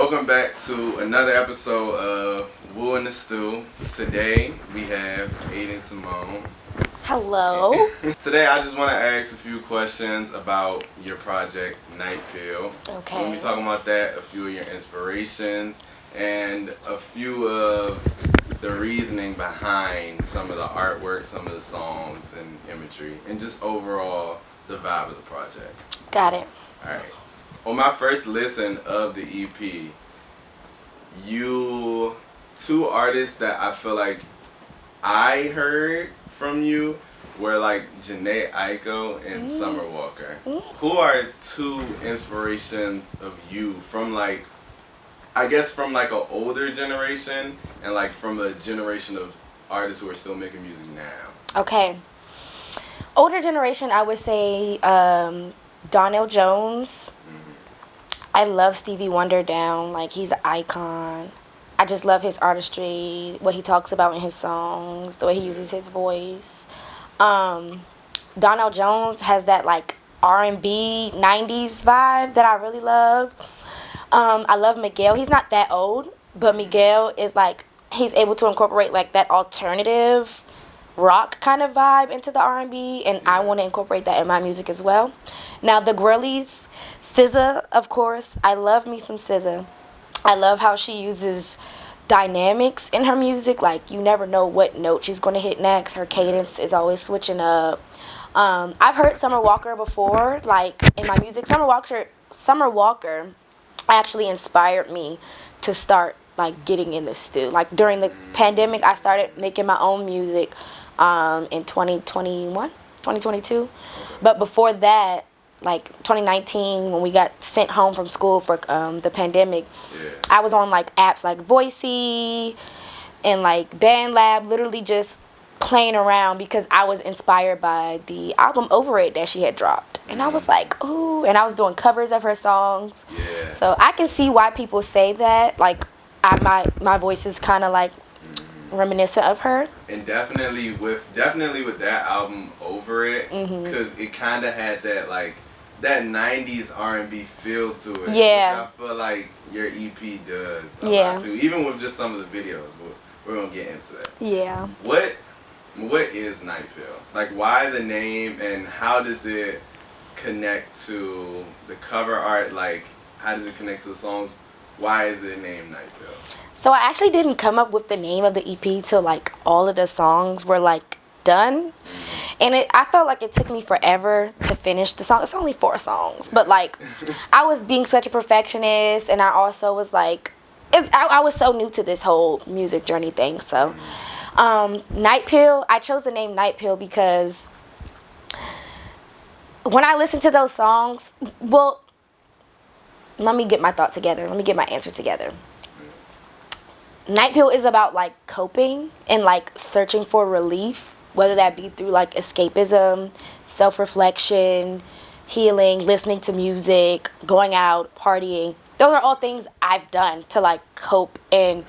Welcome back to another episode of Woo in the Stew. Today we have Aden Simone. Hello. Today I just want to ask a few questions about your project, Night Pill. Okay. We're going to be talking about that, a few of your inspirations, and a few of the reasoning behind some of the artwork, some of the songs and imagery, and just overall the vibe of the project. Got it. Alright. On my first listen of the EP, two artists that I feel like I heard from you were like Janae Aiko and Summer Walker. Who are two inspirations of you from like, I guess from like an older generation and like from a generation of artists who are still making music now? Okay. Older generation, I would say Donnell Jones. I love Stevie Wonder down. Like, he's an icon. I just love his artistry, what he talks about in his songs, the way he uses his voice. Donnell Jones has that like R&B 90s vibe that I really love. I love Miguel. He's not that old, but Miguel is like, he's able to incorporate like that alternative rock kind of vibe into the R&B, and I want to incorporate that in my music as well. Now the girlies, SZA, of course. I love me some SZA. I love how she uses dynamics in her music. Like, you never know what note she's going to hit next. Her cadence is always switching up. I've heard Summer Walker before, like in my music. Summer Walker actually inspired me to start like getting in the stew. Like during the pandemic, I started making my own music in 2022. But before that, like 2019, when we got sent home from school for the pandemic, I was on like apps like Voicey and like BandLab, literally just playing around because I was inspired by the album Over It that she had dropped. And I was like, ooh, and I was doing covers of her songs. Yeah. So I can see why people say that. Like, my voice is kind of like reminiscent of her. And definitely with that album Over It, because it kind of had that like that 90s R&B feel to it. Yeah. Which I feel like your EP does a Yeah. lot too. Even with just some of the videos. We're gonna get into that. Yeah. What is Night Pill? Like, why the name, and how does it connect to the cover art? Like, how does it connect to the songs? Why is it named Night Pill? So I actually didn't come up with the name of the EP till like all of the songs were like done. And I felt like it took me forever to finish the song. It's only 4 songs. But like, I was being such a perfectionist, and I also was like, I was so new to this whole music journey thing. So Night Pill, I chose the name Night Pill because when I listen to those songs, well, let me get my thought together. Let me get my answer together. Night Pill is about like coping and like searching for relief, whether that be through like escapism, self-reflection, healing, listening to music, going out, partying. Those are all things I've done to like cope and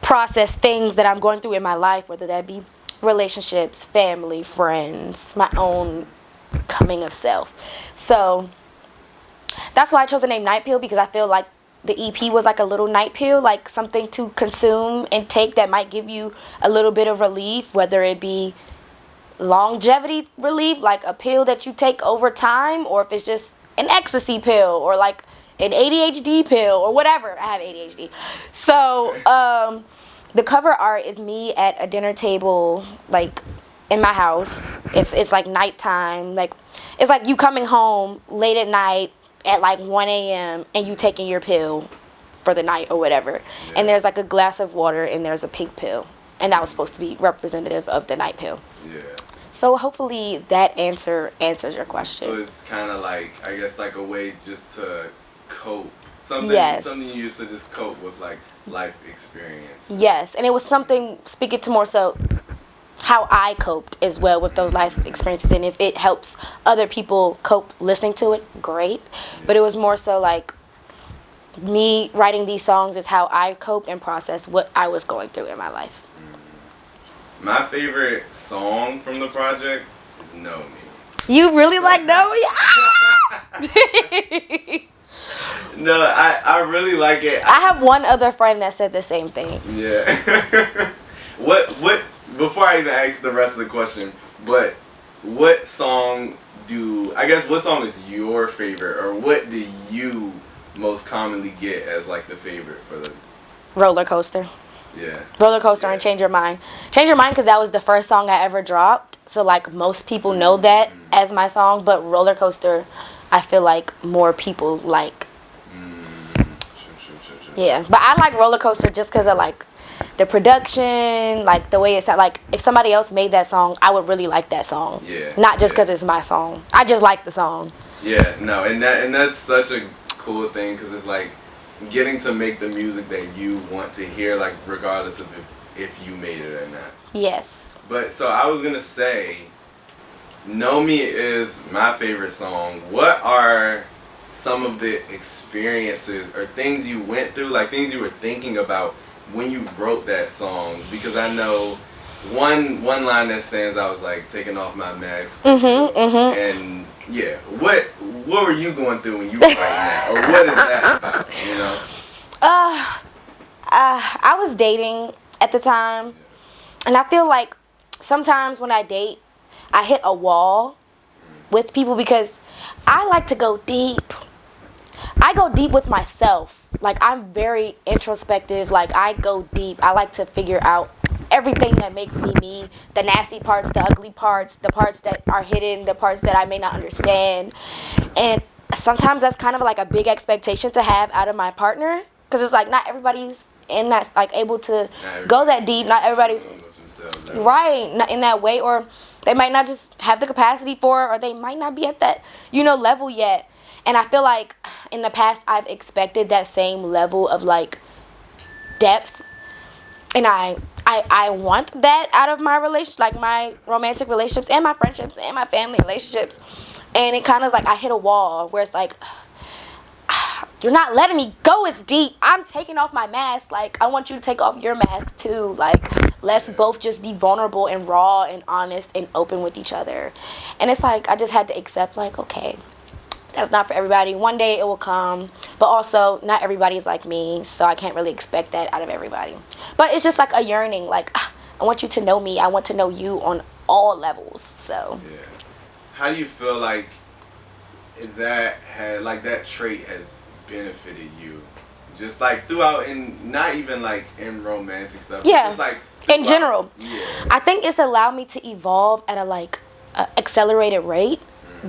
process things that I'm going through in my life, whether that be relationships, family, friends, my own coming of self. So that's why I chose the name Night Pill, because I feel like the EP was like a little night pill, like something to consume and take that might give you a little bit of relief, whether it be longevity relief, like a pill that you take over time, or if it's just an ecstasy pill or like an ADHD pill or whatever. I have ADHD. So the cover art is me at a dinner table, like in my house. It's like nighttime. Like, it's like you coming home late at night at like 1 a.m. and you taking your pill for the night or whatever. Yeah. And there's like a glass of water and there's a pink pill. And that was supposed to be representative of the night pill. Yeah. So hopefully that answers your question. So it's kind of like, I guess, like a way just to cope. Something you use to just cope with like life experience. Yes, and it was something speaking to more so how I coped as well with those life experiences, and if it helps other people cope listening to it, great. But it was more so like me writing these songs is how I coped and processed what I was going through in my life. My favorite song from the project is Know Me. You really like Know Me? No, I really like it. I have one other friend that said the same thing. Yeah. what before I even ask the rest of the question, but what song what song is your favorite, or what do you most commonly get as like the favorite for the Roller Coaster. Yeah. Roller Coaster and Change Your Mind. Change Your Mind because that was the first song I ever dropped. So like most people know that as my song, but Roller Coaster, I feel like more people like. Yeah, but I like Roller Coaster just because of like the production, like the way it's like if somebody else made that song, I would really like that song. Yeah. Not just because it's my song. I just like the song. Yeah, no, and that's such a cool thing because it's like getting to make the music that you want to hear, like regardless of if you made it or not. Yes. But so I was gonna say, Know Me is my favorite song. What are some of the experiences or things you went through, like things you were thinking about when you wrote that song? Because I know one line that stands out was like taking off my mask. And yeah, what were you going through when you were writing that, or what is that about? You know. I was dating at the time, and I feel like sometimes when I date, I hit a wall with people because I like to go deep. I go deep with myself. Like, I'm very introspective. Like, I go deep. I like to figure out everything that makes me me. The nasty parts, the ugly parts, the parts that are hidden, the parts that I may not understand. And sometimes that's kind of like a big expectation to have out of my partner. Because it's like not everybody's in that, like, able to go that deep. Not everybody's right not in that way, or they might not just have the capacity for it, or they might not be at that, level yet. And I feel like in the past I've expected that same level of like depth, and I want that out of my relationship, like my romantic relationships and my friendships and my family relationships. And it kind of like I hit a wall where it's like, you're not letting me go as deep. I'm taking off my mask. Like, I want you to take off your mask too. Like, let's both just be vulnerable and raw and honest and open with each other. And it's like I just had to accept, like, okay, that's not for everybody. One day it will come. But also, not everybody's like me, so I can't really expect that out of everybody. But it's just like a yearning. Like, I want you to know me. I want to know you on all levels. So yeah. How do you feel like that trait has benefited you, just like throughout, and not even like in romantic stuff, yeah, just like in general? Yeah. I think it's allowed me to evolve at a accelerated rate,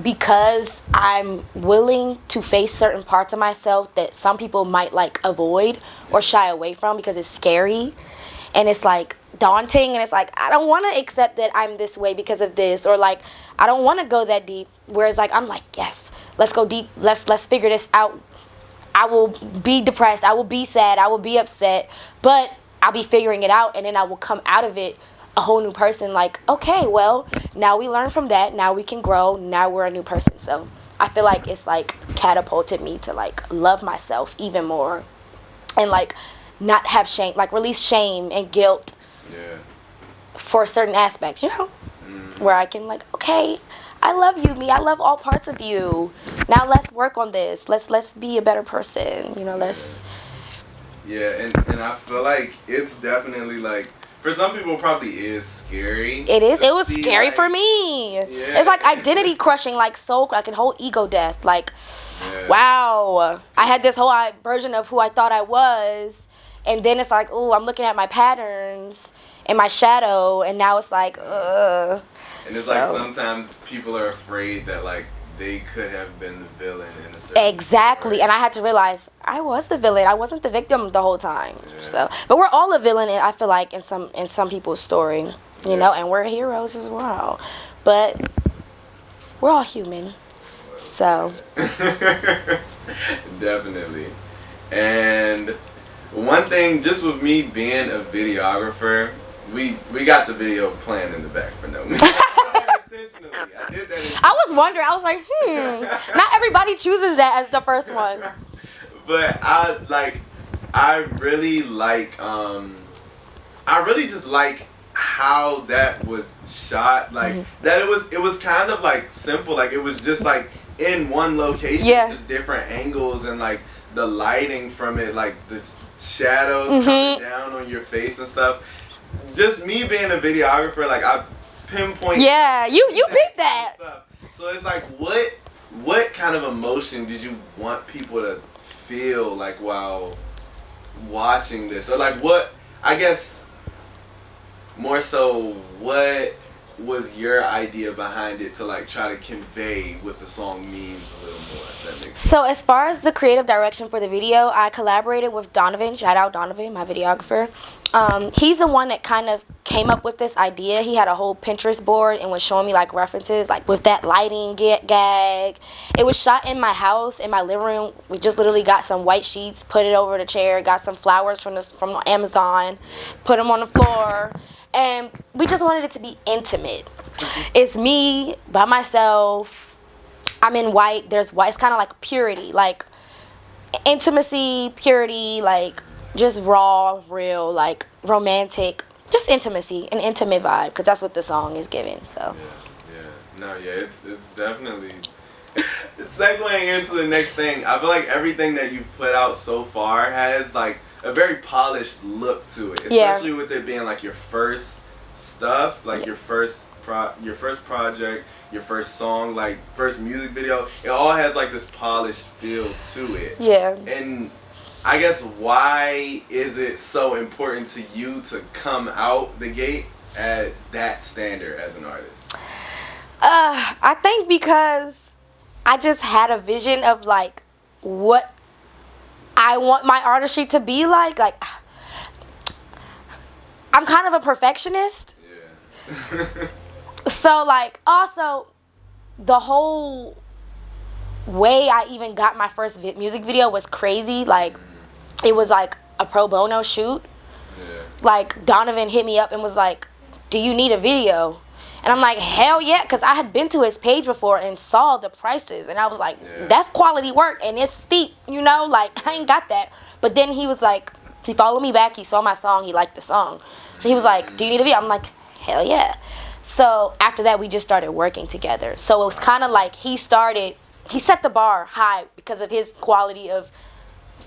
because I'm willing to face certain parts of myself that some people might like avoid or shy away from because it's scary and it's like daunting, and it's like I don't want to accept that I'm this way because of this, or like I don't want to go that deep, whereas like I'm like, yes, let's go deep, let's figure this out. I will be depressed, I will be sad, I will be upset, but I'll be figuring it out, and then I will come out of it a whole new person. Like, okay, well, now we learn from that, now we can grow, now we're a new person. So I feel like it's like catapulted me to like love myself even more, and like not have shame, like release shame and guilt for certain aspects, where I can like, okay, I love you, me. I love all parts of you. Now let's work on this. Let's be a better person. Let's. Yeah, and I feel like it's definitely like, for some people it probably is scary. It is. It was scary for me. Yeah. It's like identity crushing, like soul, like a whole ego death. Like, wow, I had this whole version of who I thought I was, and then it's like, ooh, I'm looking at my patterns and my shadow, and now it's like, ugh. And it's like sometimes people are afraid that like they could have been the villain in a certain exactly, and I had to realize I was the villain. I wasn't the victim the whole time. Yeah. So, but we're all a villain, I feel like, in some people's story, you know, and we're heroes as well. But we're all human. So definitely. And one thing, just with me being a videographer, we got the video playing in the back for no reason. I did that. I was wondering. I was like, not everybody chooses that as the first one. But I really just like how that was shot. Like that it was kind of like simple. Like it was just like in one location, just different angles, and like the lighting from it, like the shadows coming down on your face and stuff. Just me being a videographer, like I pinpoint. Yeah, you peeped that. Stuff. So it's like, what kind of emotion did you want people to feel like while watching this? Or like what? I guess more so, what was your idea behind it to like try to convey what the song means a little more, if that makes sense? So as far as the creative direction for the video, I collaborated with Donovan. Shout out Donovan, my videographer. He's the one that kind of came up with this idea. He had a whole Pinterest board and was showing me like references, like with that lighting gag. It was shot in my house, in my living room. We just literally got some white sheets, put it over the chair, got some flowers from Amazon, put them on the floor. And we just wanted it to be intimate. It's me by myself. I'm in white. There's white. It's kind of like purity, like intimacy, purity, like just raw, real, like romantic, just intimacy, an intimate vibe, because that's what the song is giving. So. It's definitely. Segueing into the next thing, I feel like everything that you've put out so far has like a very polished look to it, especially with it being like your first stuff, like your first project, your first song, like first music video. It all has like this polished feel to it. Yeah. And I guess why is it so important to you to come out the gate at that standard as an artist? I think because I just had a vision of like what I want my artistry to be like I'm kind of a perfectionist. Yeah. So like also the whole way I even got my first music video was crazy. Like it was like a pro bono shoot. Yeah. Like Donovan hit me up and was like, "Do you need a video?" And I'm like, hell yeah, because I had been to his page before and saw the prices. And I was like, that's quality work and it's steep, you know? Like, I ain't got that. But then he was like, he followed me back. He saw my song. He liked the song. So he was like, do you need a video? I'm like, hell yeah. So after that, we just started working together. So it was kind of like he set the bar high because of his quality of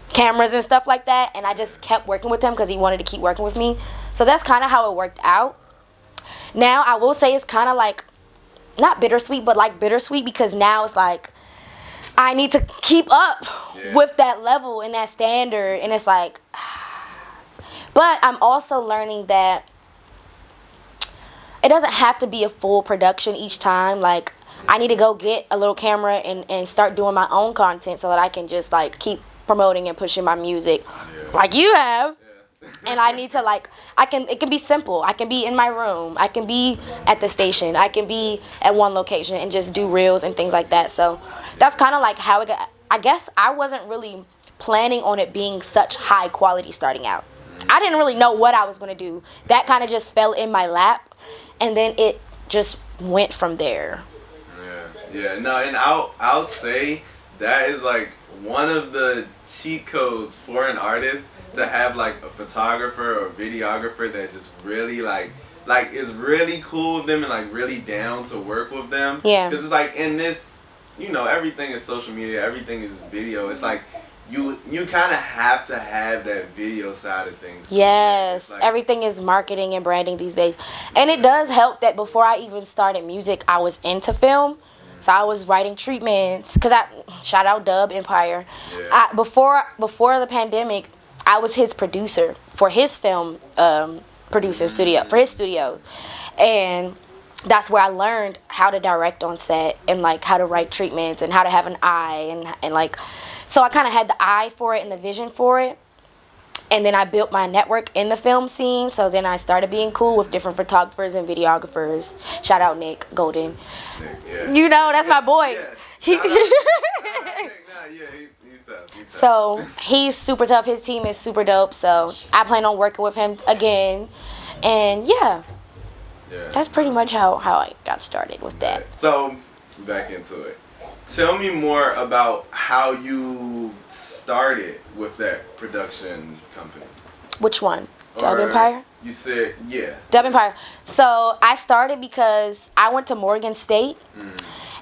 cameras and stuff like that. And I just kept working with him because he wanted to keep working with me. So that's kind of how it worked out. Now, I will say it's kind of like, not bittersweet, but like bittersweet because now it's like, I need to keep up with that level and that standard. And it's like, but I'm also learning that it doesn't have to be a full production each time. Like, I need to go get a little camera and start doing my own content so that I can just like keep promoting and pushing my music like you have. And I need to like, it can be simple. I can be in my room. I can be at the station. I can be at one location and just do reels and things like that. So that's kind of like how it got. I guess I wasn't really planning on it being such high quality starting out. I didn't really know what I was going to do. That kind of just fell in my lap. And then it just went from there. Yeah. No, and I'll say that is like one of the cheat codes for an artist, to have like a photographer or videographer that just really like is really cool with them and like really down to work with them. Yeah. Because it's like in this, you know, everything is social media, everything is video. It's like you kind of have to have that video side of things. Yes, like, everything is marketing and branding these days. And it does help that before I even started music, I was into film. So I was writing treatments, because shout out Dub Empire. Yeah. Before the pandemic, I was his producer for his film studio, for his studio. And that's where I learned how to direct on set and like how to write treatments and how to have an eye and like, so I kind of had the eye for it and the vision for it. And then I built my network in the film scene. So then I started being cool with different photographers and videographers. Shout out Nick Golden. Nick, yeah. You know, that's my boy. So he's super tough. His team is super dope. So I plan on working with him again. And yeah. That's pretty much how I got started with that. So back into it. Tell me more about how you started with that production company. Which one? Dub Empire? You said, yeah. Dub Empire. So I started because I went to Morgan State.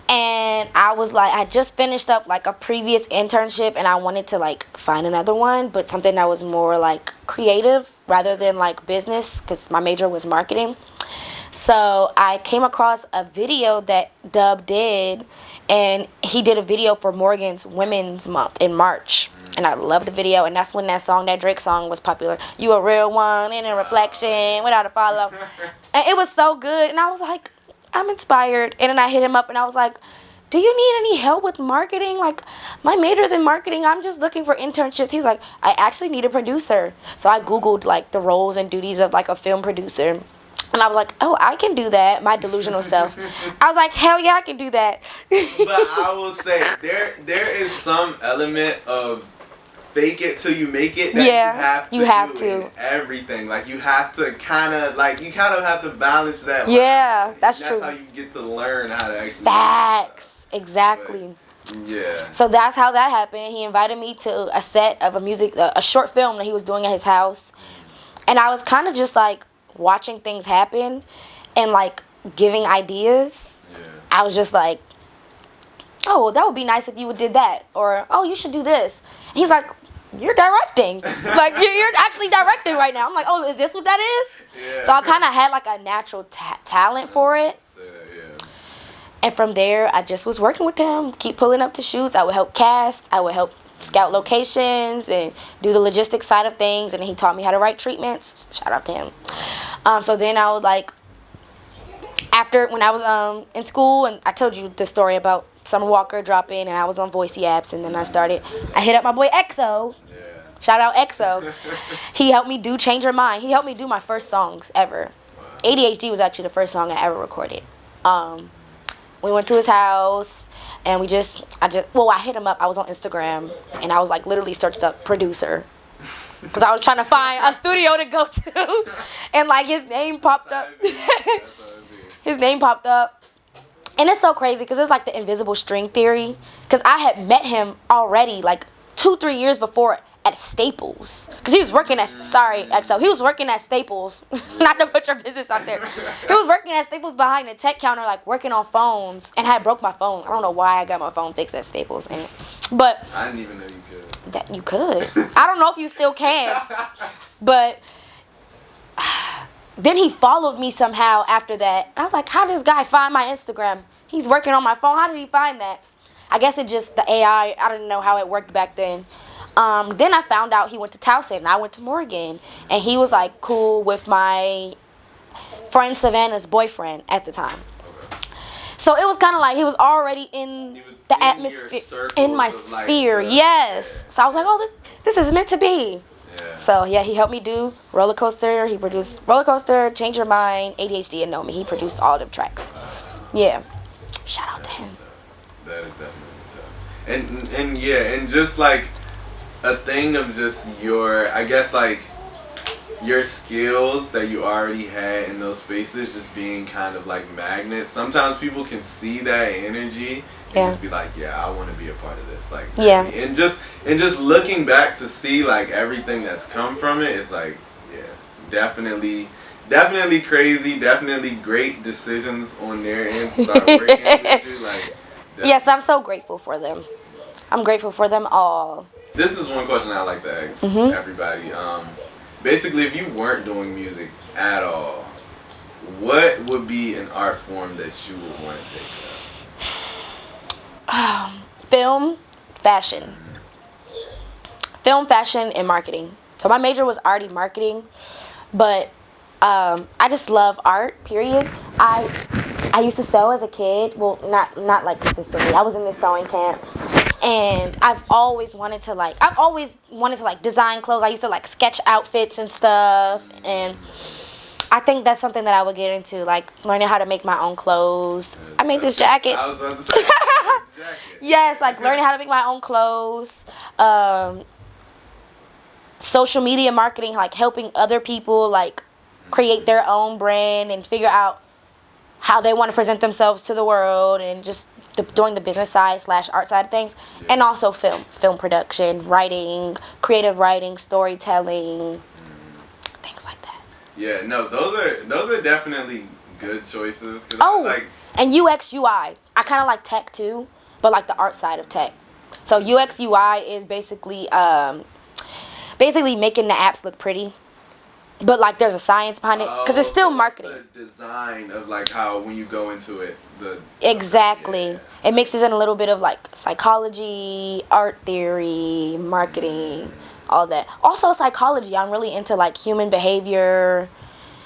And I was like, I just finished up like a previous internship, and I wanted to like find another one, but something that was more like creative rather than like business, because my major was marketing. So I came across a video that Dub did, and he did a video for Morgan's Women's Month in March. And I loved the video, and that's when that Drake song was popular. You a real one in a reflection without a follow. And it was so good, and I was like, I'm inspired. And then I hit him up, and I was like, do you need any help with marketing? Like, my major's in marketing. I'm just looking for internships. He's like, I actually need a producer. So I Googled, like, the roles and duties of, like, a film producer. And I was like, oh, I can do that. My delusional self. I was like, hell yeah, I can do that. But I will say, there is some element of fake it till you make it that you have to do in everything. Like, you have to kind of have to balance that. Yeah, that's true. That's how you get to learn how to actually Facts. Exactly. But, yeah. So that's how that happened. He invited me to a set of a short film that he was doing at his house. And I was kind of just like watching things happen and like giving ideas. Yeah. I was just like, oh, well, that would be nice if you did that. Or, oh, you should do this. And he's like, you're directing. Like, you're actually directing right now. I'm like, oh, is this what that is? Yeah. So I kind of had like a natural talent for it. Yeah. And from there, I just was working with him, keep pulling up to shoots. I would help cast. I would help scout locations and do the logistics side of things. And then he taught me how to write treatments. Shout out to him. So then I would like, after, when I was in school, and I told you the story about Summer Walker dropping, and I was on Voicey apps, and then I hit up my boy EXO. Yeah. Shout out EXO. He helped me do Change Your Mind. He helped me do my first songs ever. ADHD was actually the first song I ever recorded. We went to his house, and I hit him up. I was on Instagram, and I was like literally searched up producer, because I was trying to find a studio to go to, and like his name popped up. His name popped up. And it's so crazy because it's like the invisible string theory. Because I had met him already like 2-3 years before at Staples. Because he was working at, sorry, EXO. He was working at Staples. Not to put your business out there. He was working at Staples behind the tech counter, like working on phones. And had broke my phone. I don't know why I got my phone fixed at Staples. But I didn't even know you could. That you could. I don't know if you still can. But then he followed me somehow after that. I was like, how did this guy find my Instagram? He's working on my phone. How did he find that? I guess it just, the AI, I didn't know how it worked back then. Then I found out he went to Towson and I went to Morgan. And he was like cool with my friend Savannah's boyfriend at the time. Okay. So it was kind of like he was already in the atmosphere, in my sphere. Yes. So I was like, oh, this is meant to be. Yeah. So yeah, he helped me do Roller Coaster. He produced Roller Coaster, Change Your Mind, ADHD, and Know Me. He produced all the tracks. Yeah, shout out to him. That is definitely tough. And just like a thing of just your, I guess like your skills that you already had in those spaces, just being kind of like magnets. Sometimes people can see that energy. And just be like, yeah, I want to be a part of this. Like, yeah. And just looking back to see like everything that's come from it, it's like, yeah, definitely crazy. Definitely great decisions on their end to start working with you. Like, yes, I'm so grateful for them. I'm grateful for them all. This is one question I like to ask everybody. Basically, if you weren't doing music at all, what would be an art form that you would want to take up? Film, fashion, and marketing. So my major was already marketing, but I just love art. Period. I used to sew as a kid. Well, not like consistently. I was in this sewing camp, and I've always wanted to like design clothes. I used to like sketch outfits and stuff, and I think that's something that I would get into, like learning how to make my own clothes. I made this jacket. I was about to say. Yes, like learning how to make my own clothes. Social media marketing, like helping other people like create their own brand and figure out how they want to present themselves to the world, and just doing the business side / art side of things. Yeah. And also film production, writing, creative writing, storytelling, things like that. Yeah, no, those are definitely good choices. Oh, And UX UI. I kind of like tech too, but like the art side of tech. So UX UI is basically making the apps look pretty, but like there's a science behind it because it's still marketing. The design of like how when you go into it, exactly. Yeah. It mixes in a little bit of like psychology, art theory, marketing, all that. Also psychology. I'm really into like human behavior.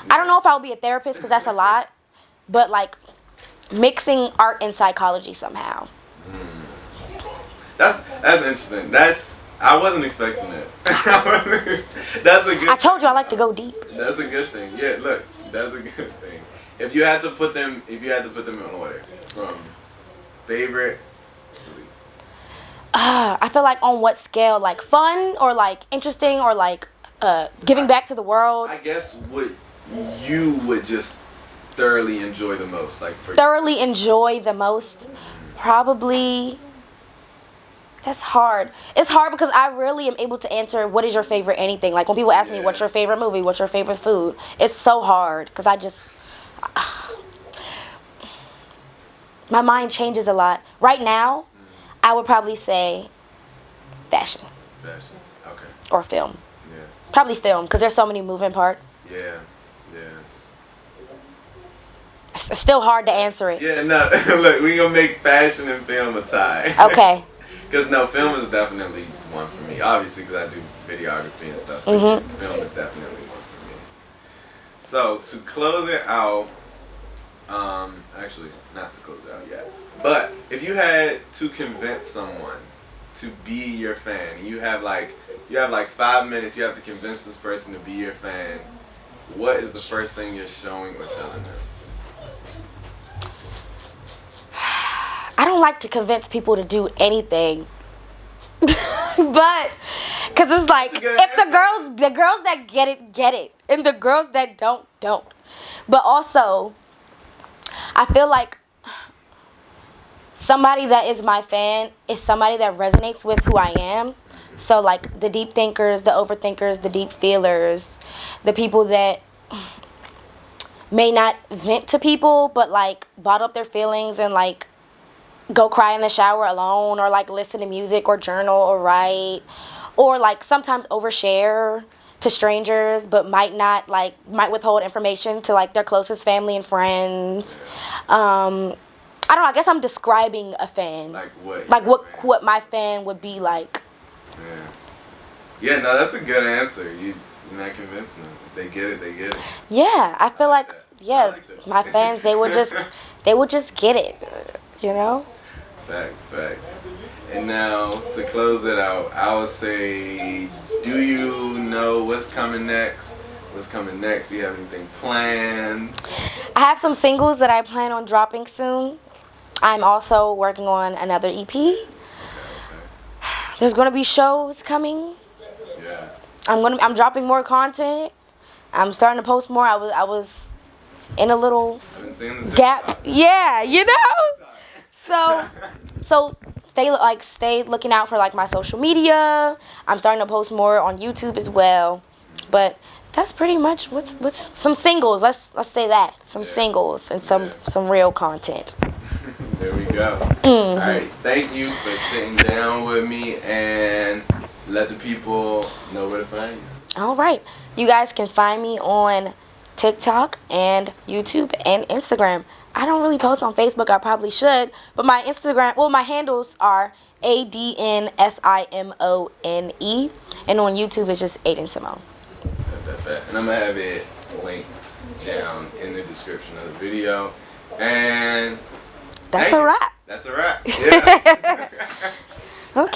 I don't know if I'll be a therapist because that's a lot, but like mixing art and psychology somehow. That's interesting. I wasn't expecting that. That's a good. I told you I like to go deep. That's a good thing. Yeah, look, that's a good thing. If you had to put them in order from favorite to least. I feel like on what scale? Like fun or like interesting or like giving back to the world? I guess what you would just thoroughly enjoy the most, like for thoroughly enjoy the most, probably. That's hard. It's hard because I really am able to answer what is your favorite anything. Like when people ask me what's your favorite movie, what's your favorite food, it's so hard because my mind changes a lot. Right now, I would probably say fashion. Fashion, okay. Or film. Yeah. Probably film because there's so many moving parts. Yeah. It's still hard to answer it. Yeah, no, look, we're going to make fashion and film a tie. Okay. Because, no, film is definitely one for me. Obviously, because I do videography and stuff. Mm-hmm. Film is definitely one for me. So, to close it out, actually, not to close it out yet. But, if you had to convince someone to be your fan, you have like 5 minutes, you have to convince this person to be your fan, what is the first thing you're showing or telling them? I don't like to convince people to do anything, but because it's like if the girls that get it, and the girls that don't. But also, I feel like somebody that is my fan is somebody that resonates with who I am. So like the deep thinkers, the overthinkers, the deep feelers, the people that may not vent to people, but like bottle up their feelings and like go cry in the shower alone, or like listen to music or journal or write, or like sometimes overshare to strangers but might withhold information to like their closest family and friends. I don't know, I guess I'm describing a fan. Like what? Like what my fan would be like. Yeah, no, that's a good answer. You're not convincing them. If they get it, they get it. Yeah, I feel like that. my fans, they would just get it, you know? Facts. And now, to close it out, I would say, do you know what's coming next? Do you have anything planned? I have some singles that I plan on dropping soon. I'm also working on another EP. Okay. There's going to be shows coming. Yeah. I'm dropping more content. I'm starting to post more. I was in a little gap. Yeah, you know? So stay looking out for like my social media. I'm starting to post more on YouTube as well. But that's pretty much what's some singles. Let's say that. Some singles and some real content. There we go. Mm-hmm. All right, thank you for sitting down with me and let the people know where to find you. All right. You guys can find me on TikTok and YouTube and Instagram. I don't really post on Facebook. I probably should. But my handles are ADN SIMONE. And on YouTube, it's just Aden Simone. And I'm going to have it linked down in the description of the video. And that's a wrap. That's a wrap. Yeah. Okay.